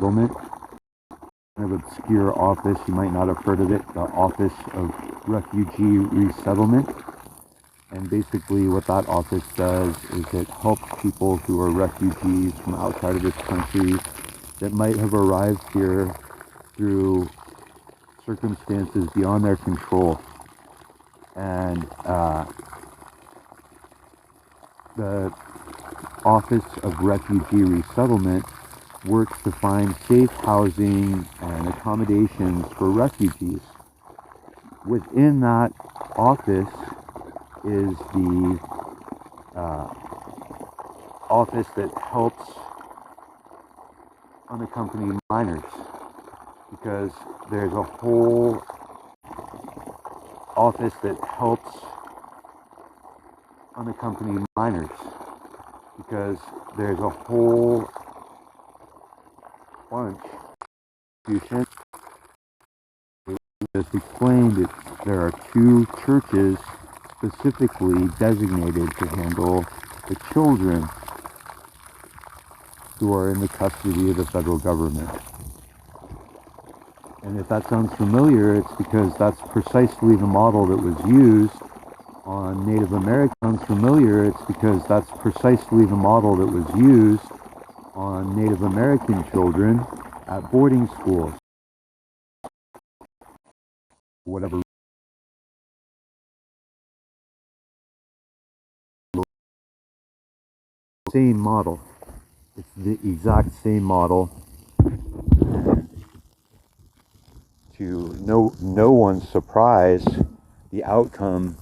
Resettlement, kind of obscure office. You might not have heard of it, the Office of Refugee Resettlement. And basically what that office does is it helps people who are refugees from outside of this country that might have arrived here through circumstances beyond their control. And the Office of Refugee Resettlement works to find safe housing and accommodations for refugees. Within that office is the office that helps unaccompanied minors, because there's a whole office that helps unaccompanied minors, because there's a whole bunch of just explained it. There are 2 churches specifically designated to handle the children who are in the custody of the federal government. And if that sounds familiar, it's because that's precisely the model that was used on Native American. Sounds familiar, it's because that's precisely the model that was used on Native American children at boarding schools. Whatever. Same model. It's the exact same model. To no one's surprise, the outcome,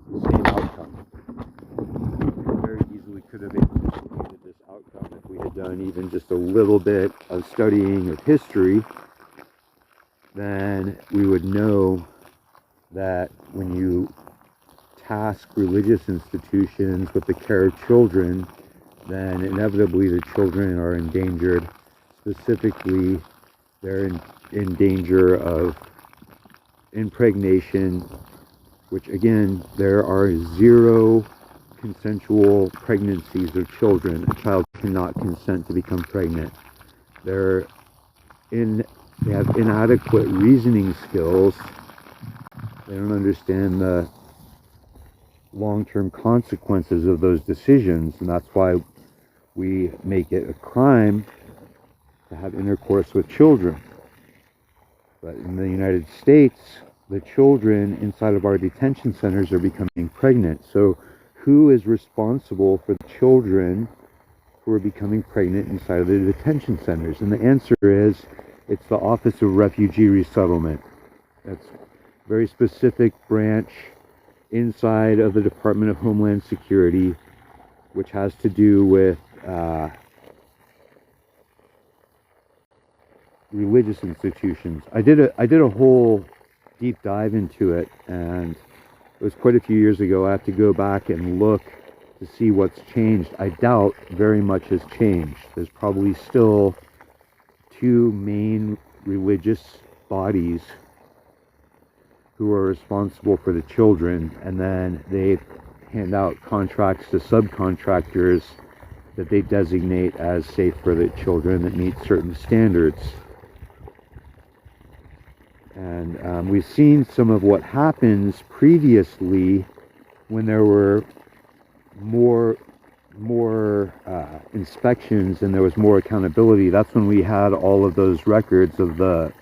same outcome. Very easily could have anticipated this outcome if we had done even just a little bit of studying of history. Then we would know that when you task religious institutions with the care of children, then inevitably the children are endangered. Specifically, they're in danger of impregnation, which again, there are 0 consensual pregnancies of children. A child cannot consent to become pregnant. They have inadequate reasoning skills. They don't understand the long-term consequences of those decisions, and that's why we make it a crime to have intercourse with children. But in the United States, the children inside of our detention centers are becoming pregnant. So who is responsible for the children who are becoming pregnant inside of the detention centers? And the answer is, it's the Office of Refugee Resettlement. That's a very specific branch inside of the Department of Homeland Security, which has to do with religious institutions. I did a whole deep dive into it, and it was quite a few years ago. I have to go back and look to see what's changed. I doubt very much has changed. There's probably still 2 main religious bodies who are responsible for the children, and then they hand out contracts to subcontractors that they designate as safe for the children that meet certain standards. And we've seen some of what happens previously when there were more inspections and there was more accountability. That's when we had all of those records of the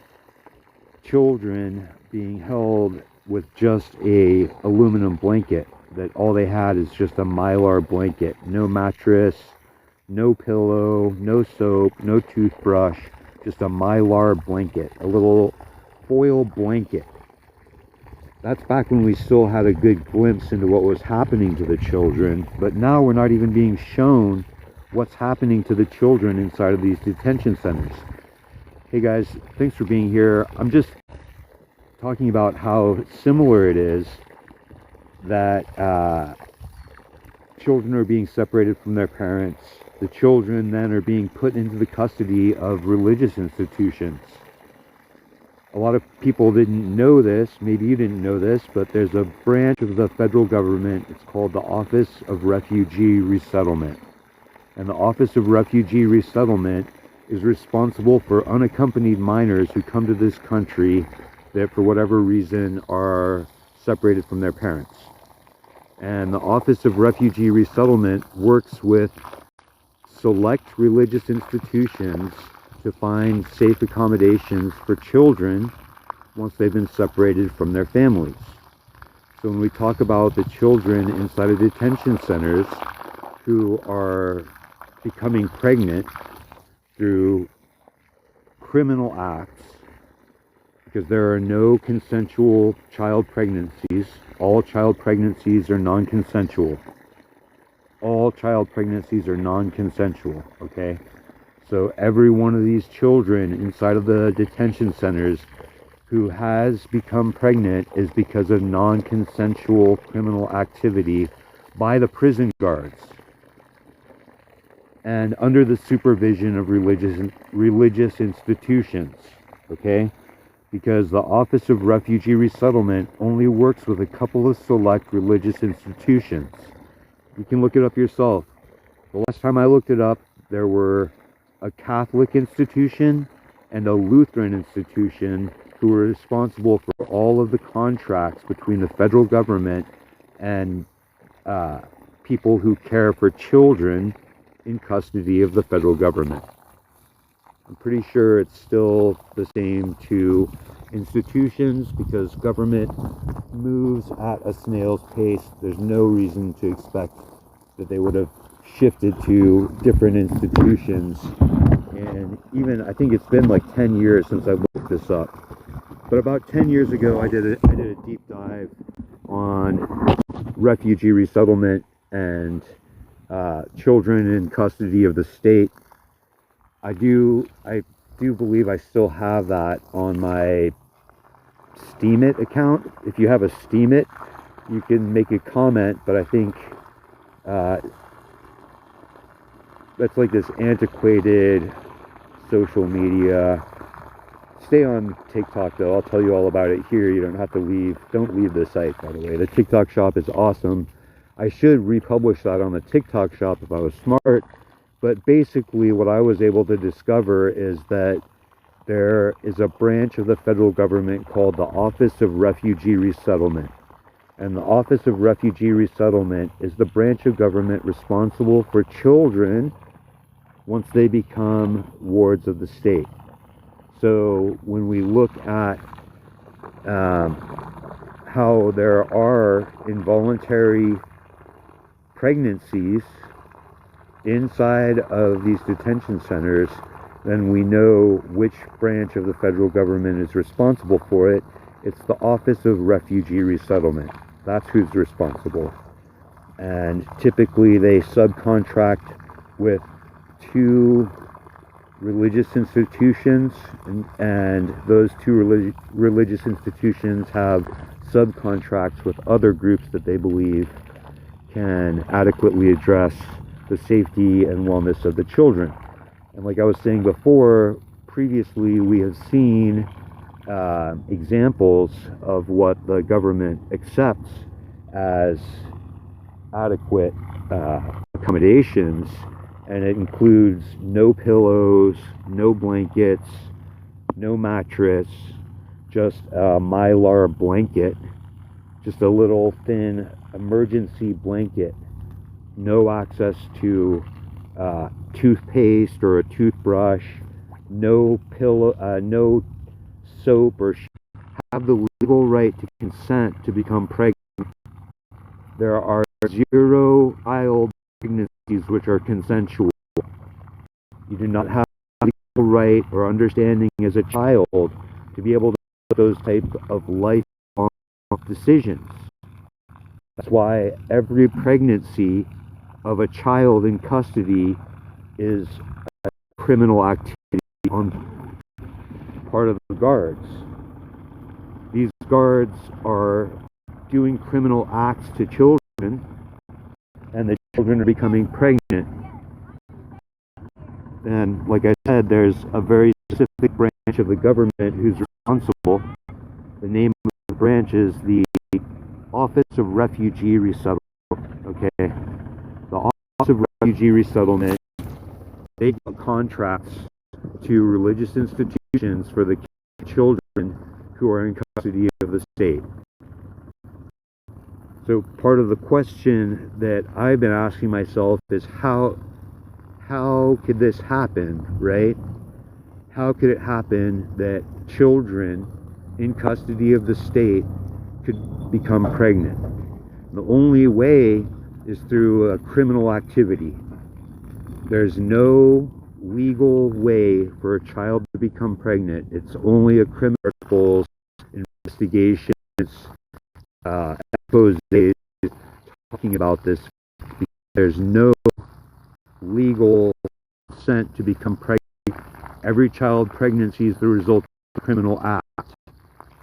children being held with just a aluminum blanket, that all they had is just a Mylar blanket, no mattress, no pillow, no soap, no toothbrush, just a Mylar blanket, a little foil blanket. That's back when we still had a good glimpse into what was happening to the children, but now we're not even being shown what's happening to the children inside of these detention centers. Hey guys, thanks for being here. I'm just talking about how similar it is that children are being separated from their parents. The children then are being put into the custody of religious institutions. A lot of people didn't know this, maybe you didn't know this, but there's a branch of the federal government, it's called the Office of Refugee Resettlement. And the Office of Refugee Resettlement is responsible for unaccompanied minors who come to this country that for whatever reason are separated from their parents. And the Office of Refugee Resettlement works with select religious institutions to find safe accommodations for children once they've been separated from their families. So when we talk about the children inside of detention centers who are becoming pregnant through criminal acts, because there are no consensual child pregnancies. All child pregnancies are non-consensual. All child pregnancies are non-consensual, okay? So every one of these children inside of the detention centers who has become pregnant is because of non-consensual criminal activity by the prison guards and under the supervision of religious institutions, okay? Because the Office of Refugee Resettlement only works with a couple of select religious institutions. You can look it up yourself. The last time I looked it up, there were a Catholic institution and a Lutheran institution who were responsible for all of the contracts between the federal government and people who care for children in custody of the federal government. I'm pretty sure it's still the same two institutions because government moves at a snail's pace. There's no reason to expect that they would have shifted to different institutions. And even, I think it's been like 10 years since I looked this up. But about 10 years ago, I did a deep dive on refugee resettlement and children in custody of the state. I do believe I still have that on my Steemit account. If you have a Steemit, you can make a comment, but I think that's like this antiquated social media. Stay on TikTok though. I'll tell you all about it here. You don't have to leave. Don't leave the site, by the way. The TikTok shop is awesome. I should republish that on the TikTok shop if I was smart. But basically what I was able to discover is that there is a branch of the federal government called the Office of Refugee Resettlement. And the Office of Refugee Resettlement is the branch of government responsible for children once they become wards of the state. So when we look at how there are involuntary pregnancies inside of these detention centers, then we know which branch of the federal government is responsible for it. It's the Office of Refugee Resettlement. That's who's responsible. And typically they subcontract with two religious institutions, and those two religious institutions have subcontracts with other groups that they believe can adequately address the safety and wellness of the children. And like I was saying before, previously we have seen examples of what the government accepts as adequate accommodations, and it includes no pillows, no blankets, no mattress, just a Mylar blanket, just a little thin emergency blanket, no access to toothpaste or a toothbrush, no pillow, no soap or have the legal right to consent to become pregnant. There are 0 child pregnancies which are consensual. You do not have the legal right or understanding as a child to be able to make those type of lifelong decisions. That's why every pregnancy of a child in custody is a criminal activity on part of the guards. These guards are doing criminal acts to children, and the children are becoming pregnant. And like I said, there's a very specific branch of the government who's responsible. The name of the branch is the Office of Refugee Resettlement. Okay, the Office of Refugee Resettlement they give contracts to religious institutions for the children who are in custody of the state. So part of the question that I've been asking myself is how could this happen, right? How could it happen that children in custody of the state could become pregnant? The only way is through a criminal activity. There's no legal way for a child to become pregnant. It's only a criminal investigation, exposes talking about this. There's no legal consent to become pregnant. Every child pregnancy is the result of a criminal act.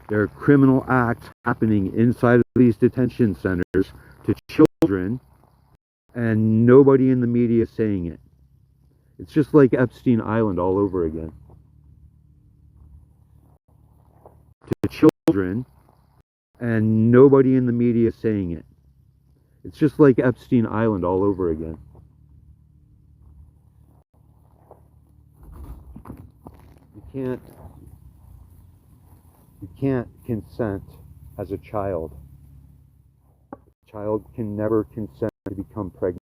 There are criminal acts happening inside of these detention centers to children, and nobody in the media is saying it. It's just like Epstein Island all over again. To children, and nobody in the media is saying it. It's just like Epstein Island all over again. You can't consent as a child. A child can never consent to become pregnant.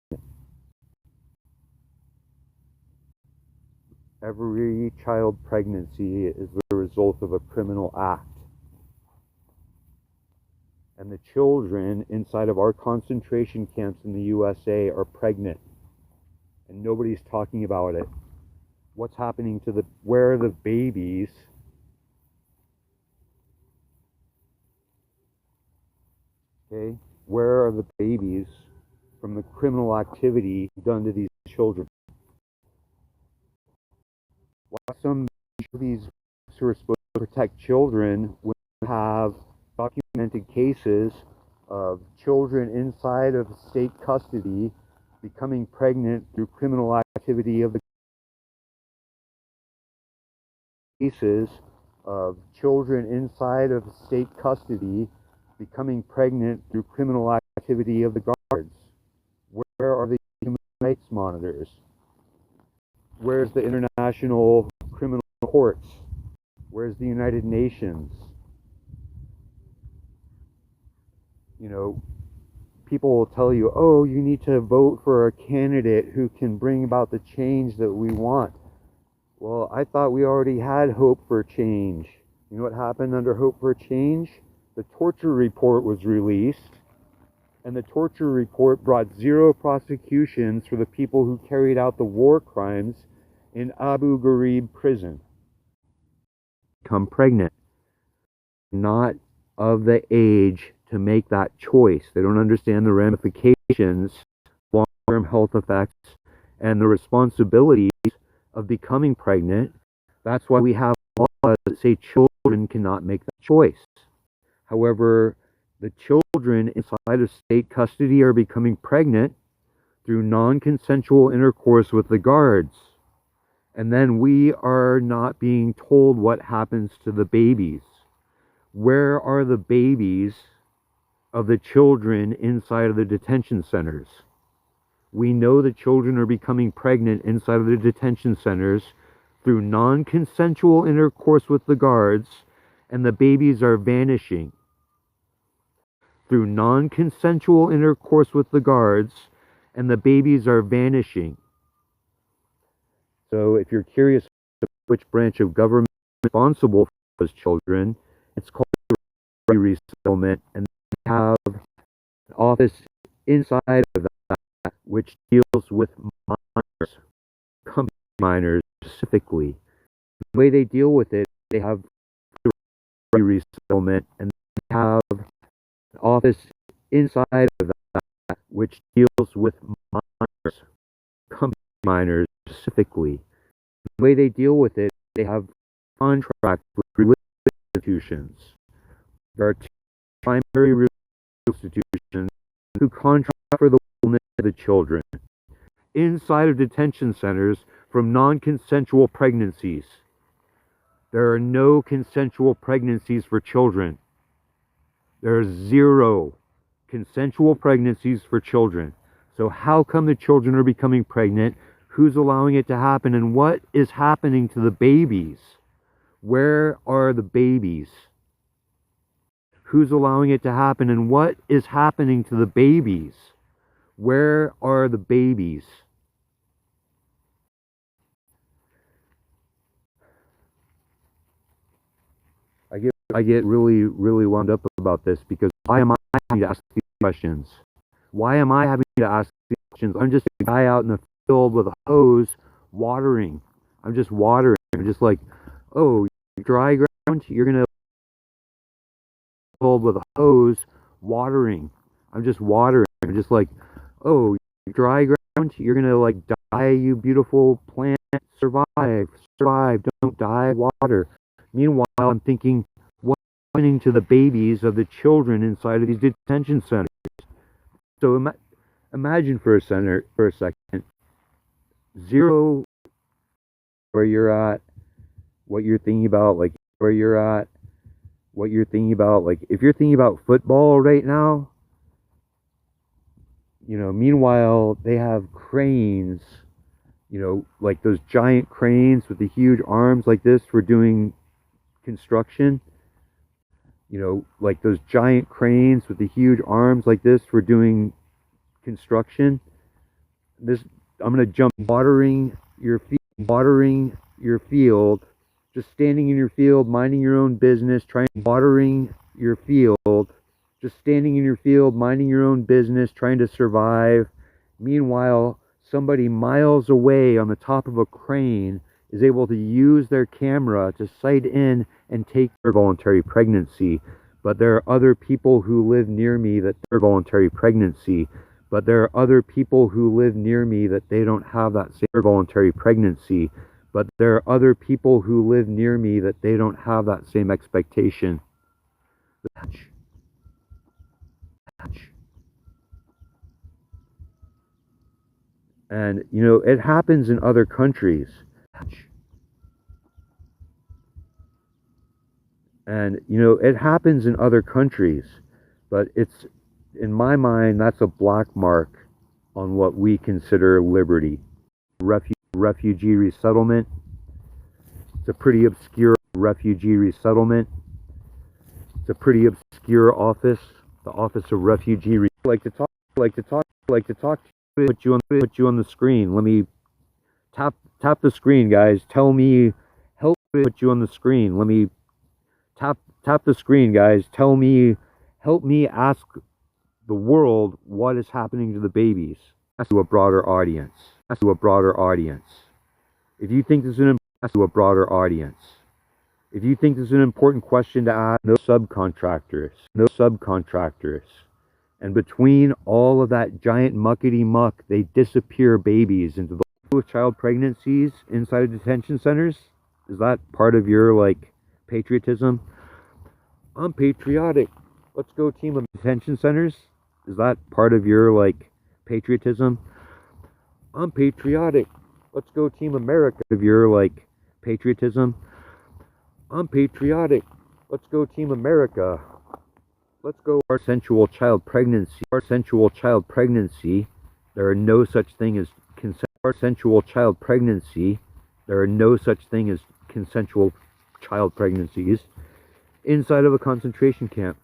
Every child pregnancy is the result of a criminal act. And the children inside of our concentration camps in the USA are pregnant. And nobody's talking about it. What's happening to where are the babies? Okay, where are the babies from the criminal activity done to these children? Why some of these who are supposed to protect children when we have documented cases of children inside of state custody becoming pregnant through criminal activity of the cases of children inside of state custody becoming pregnant through criminal activity of the guards? Where are the human rights monitors? Where's the international criminal courts? Where's the United Nations? You know, people will tell you, oh, you need to vote for a candidate who can bring about the change that we want. Well, I thought we already had hope for change. You know what happened under hope for change? The torture report was released, and the torture report brought 0 prosecutions for the people who carried out the war crimes in Abu Ghraib prison. Become pregnant. Not of the age to make that choice. They don't understand the ramifications, long-term health effects, and the responsibilities of becoming pregnant. That's why we have laws that say children cannot make that choice. However, the children inside of state custody are becoming pregnant through non-consensual intercourse with the guards. And then we are not being told what happens to the babies. Where are the babies of the children inside of the detention centers? We know the children are becoming pregnant inside of the detention centers through non-consensual intercourse with the guards, and the babies are vanishing. Through non-consensual intercourse with the guards, and the babies are vanishing. So if you're curious which branch of government is responsible for those children, it's called resettlement, and they have an office inside of that which deals with minors, company minors specifically. The way they deal with it, they have resettlement, and they have an office inside of that which deals with minors, company minors specifically. The way they deal with it, they have contracts with religious institutions. There are 2 primary religious institutions who contract for the wellness of the children inside of detention centers from non-consensual pregnancies. There are no consensual pregnancies for children. There are 0 consensual pregnancies for children. So how come the children are becoming pregnant Who's allowing it to happen, and what is happening to the babies? Where are the babies? Who's allowing it to happen, and what is happening to the babies? Where are the babies? I get really, really wound up about this, because why am I having to ask these questions? Why am I having to ask these questions? I'm just a guy out in the field with a hose watering. I'm just watering. I'm just like, oh, dry ground, you're going to field with a hose watering. I'm just watering. I'm just like, oh, dry ground, you're going to like die, you beautiful plant. Survive, survive, don't die, water. Meanwhile, I'm thinking, what's happening to the babies of the children inside of these detention centers? So imagine for a second, zero where you're at, what you're thinking about, like where you're at, what you're thinking about, like if you're thinking about football right now, you know, meanwhile they have cranes, you know, like those giant cranes with the huge arms like this for doing construction, you know, like those giant cranes with the huge arms like this for doing construction. This, I'm going to jump, watering your field, just standing in your field, minding your own business, watering your field, just standing in your field, minding your own business, trying to survive. Meanwhile, somebody miles away on the top of a crane is able to use their camera to sight in and take their voluntary pregnancy. But there are other people who live near me that they're voluntary pregnancy. But there are other people who live near me that they don't have that same voluntary pregnancy. But there are other people who live near me that they don't have that same expectation. And, you know, it happens in other countries. And, you know, it happens in other countries. But it's, in my mind, that's a black mark on what we consider liberty. Refugee resettlement. It's a pretty obscure refugee resettlement. It's a pretty obscure office. The Office of Refugee. Like to talk to you. Put you on the screen. Let me tap the screen, guys. Tell me, help put you on the screen. Let me tap the screen, guys. Tell me, help me ask the world what is happening to the babies. To a broader audience. To a broader audience. If you think this is to a broader audience. If you think this is an important question to ask, no subcontractors. No subcontractors. And between all of that giant muckety muck, they disappear babies into the with child pregnancies inside of detention centers. Is that part of your like patriotism? I'm patriotic. Let's go team of detention centers. Is that part of your like patriotism? I'm patriotic. Let's go team America. Of your like patriotism. I'm patriotic. Let's go team America. Let's go our sensual child pregnancy. Our sensual child pregnancy. There are no such thing as consensual child pregnancy. There are no such thing as consensual child pregnancies inside of a concentration camp.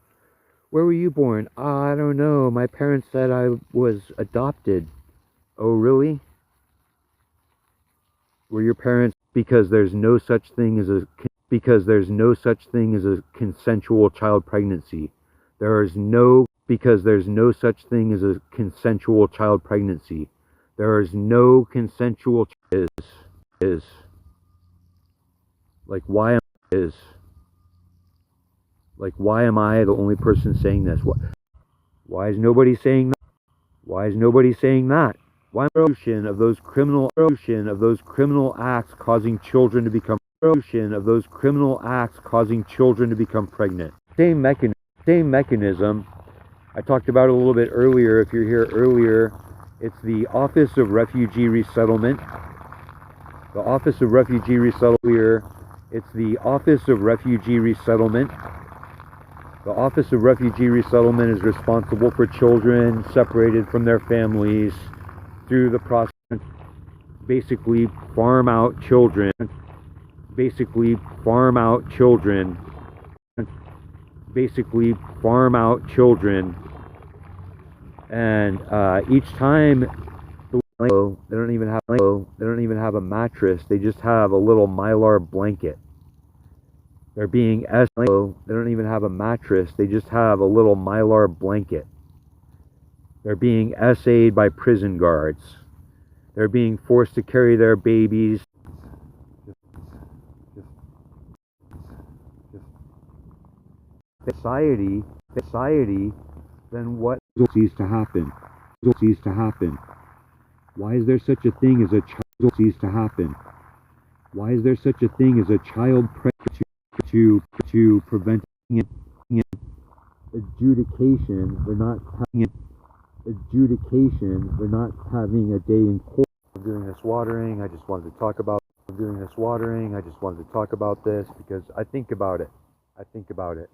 Where were you born? I don't know. My parents said I was adopted. Oh, really? Were your parents? Because there's no such thing as a consensual child pregnancy. There is no, because there's no such thing as a consensual child pregnancy. There is no consensual is like why am I the only person saying this? Why is nobody saying that? Why is nobody saying that? Why of those criminal acts causing children to become pregnant? Same mechanism. I talked about it a little bit earlier. If you're here earlier, it's the Office of Refugee Resettlement. The Office of Refugee Resettlement. It's the Office of Refugee Resettlement. The Office of Refugee Resettlement is responsible for children separated from their families through the process. basically farm out children, basically farm out children, basically farm out children, and each time they don't even have a mattress. They just have a little mylar blanket. They're being they don't even have a mattress. They just have a little mylar blanket. They're being essayed by prison guards. They're being forced to carry their babies. Society, then what ceases to happen? Ceases to happen. Why is there such a thing as a child ceases to happen? Why is there such a thing as a child pregnancy to prevent adjudication? They're not having adjudication. They're not having a day in court. I'm doing this watering. I just wanted to talk about. I'm doing this watering. I just wanted to talk about this because I think about it. I think about it.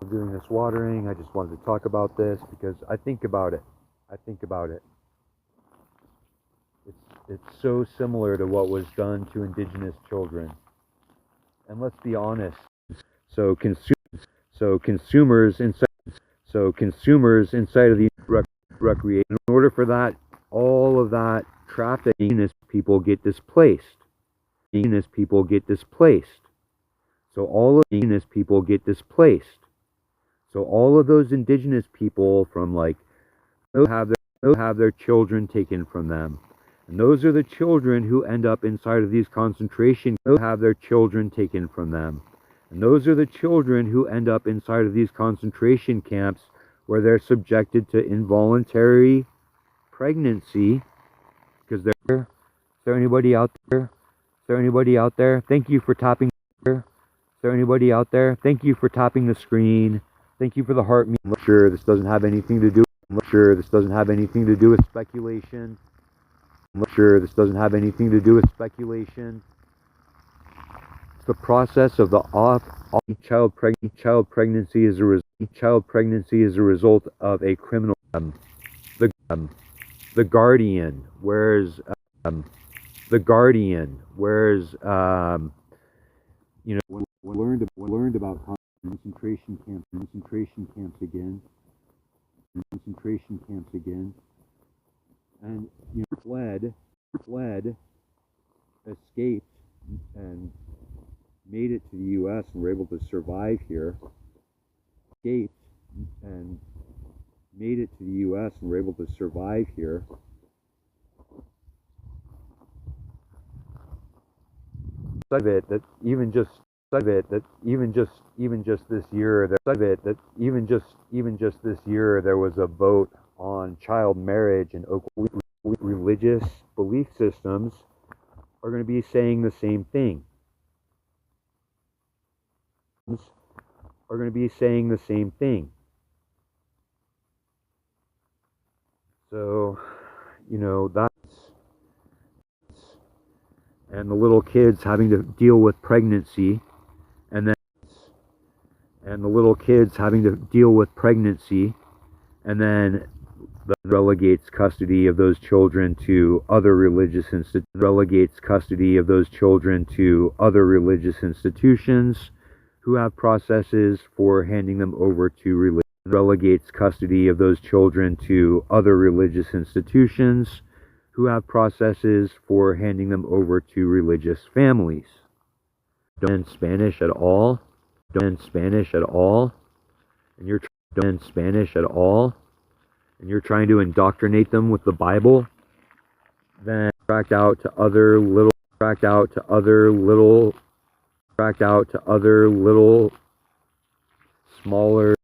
I'm doing this watering. I just wanted to talk about this because I think about it. I think about it. It's so similar to what was done to indigenous children. And let's be honest. So consumers inside of the recreation. In order for that, all of that traffic, indigenous people get displaced. Indigenous people get displaced. So all of indigenous people get displaced. So all of those indigenous people from have their children taken from them. And those are the children who end up inside of these concentration camps, have their children taken from them. And those are the children who end up inside of these concentration camps where they're subjected to involuntary pregnancy. Because is there anybody out there? Is there anybody out there? Thank you for tapping. Is there anybody out there? Thank you for tapping the screen. Thank you for the heart. I'm sure this doesn't have anything to do. I'm sure this doesn't have anything to do with speculation. I'm sure this doesn't have anything to do with speculation. It's the process of the child pregnancy is a result of a criminal. The guardian. Where's the guardian? Where's we learned about concentration camps again, and fled, escaped, and made it to the U.S. and were able to survive here. Escaped and made it to the U.S. and were able to survive here. That even just this year there was a vote on child marriage, and religious belief systems are going to be saying the same thing. Are going to be saying the same thing. So, that's, and the little kids having to deal with pregnancy, and the little kids having to deal with pregnancy, and then relegates custody of those children to other religious institutions who have processes for handing them over to relegates custody of those children to other religious institutions who have processes for handing them over to religious families. Don't understand Spanish at all. And you're trying to indoctrinate them with the Bible. Then tracked out to other little smaller